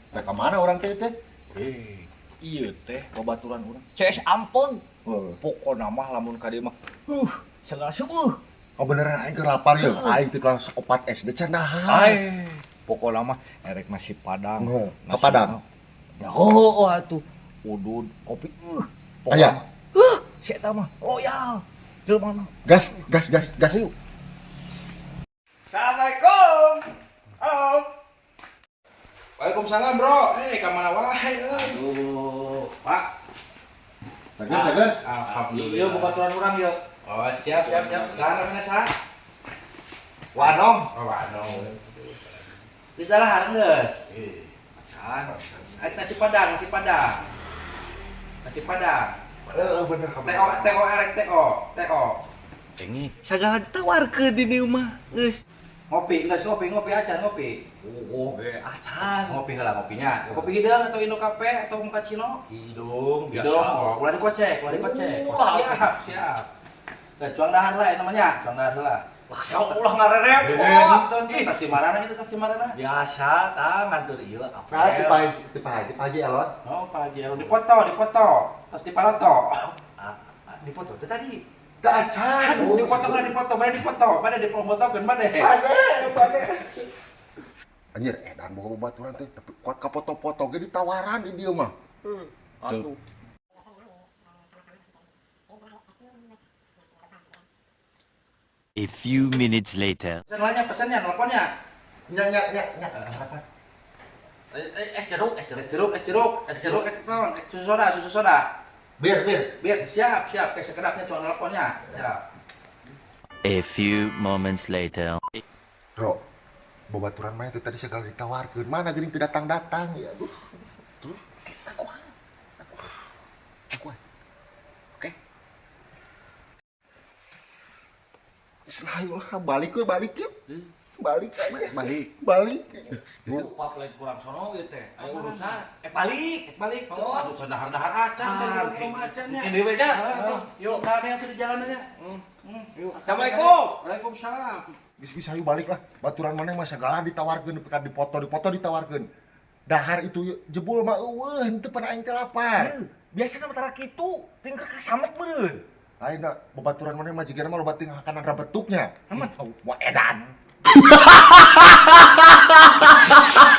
Mereka mana orang teh teh? Iya teh babaturan urang. CS ampun. Oh, Pokona mah lamun ka dieu mah. Segala subuh. oh beneran aing keur lapar ya. Aing teh kelas 4 SD cendahan. Ai, pokona mah erek nasi Padang. Oh, Nasi ke Padang. Ya oh atuh. Udud kopi. Aya. Si eta mah loyal. Jelema mah. Gas, gas, gas, gas. Ayo. Assalamualaikum. Halo. Waalaikumsalam bro, kemana wae? Aduh, Pak. Sagar, sagar. Alhamdulillah. Iya babaturan urang yeuh. Oh siap. Sekarang mana sah? Wanong. Oh wano. Di salah harus. Kan. Nasi padang. Bener kamu. TO erek TO. Ini sagala ditawarkeun di dieu mah, geus. Ngopi acan ngopi. Oh, acan. Ngopi heula ngopinya. Kopi hidung atau Indo Cafe atau Mukacino? Hidung, Oh, ulah dikocek. Siap. Nah, cuang dahar lah namanya, cuang dahar lah. Wah, saya ulah ngarerepot. Tas di marana gitu, tas di marana. Biasa, tah ngantur ieu apa? Nah, tipe haji elot. Oh, Pak Haji, dipoto. Tas di paloto. Dipoto teh tadi. Da acan. Aduh, dipoto. Mana dipromotokeun mana? Bade. Anjir, edan boga babaturan teh, tapi kuat ka foto-foto ge ditawaran di dieu mah. Aduh. A few minutes later. Pesannya, teleponnya. Nya. Es jeruk. Es jeruk, susu soda. Bir. Biar siap, kayak sekedapnya cuma teleponnya. Siap. A few moments later. Bro, babaturan mana itu tadi segala ditawarkeun. Mana geuning teu datang-datang ya. Terus aku. Oke. Islah balik we balik ya. Balik aja. Balik. Lupa play kurang sono ieu teh. Aya urusan. Balik. Oh, aduh, dahar acan, acannya. Ini dewe dah. Yuk, ada yang di jalannya. Yuk. Assalamualaikum. Waalaikumsalam. Geus ayo balik lah. Baturan mana mah segala ditawarkeun pika dipoto ditawarkeun. Dahar itu jebul mah eueuh henteu pernah aing teh lapar. Biasana mah kitu, tinggal kasamet beureun. Ayeuna babaturan mana mah jigana mah loba tinggal kanan rabetuknya. Amat wah edan.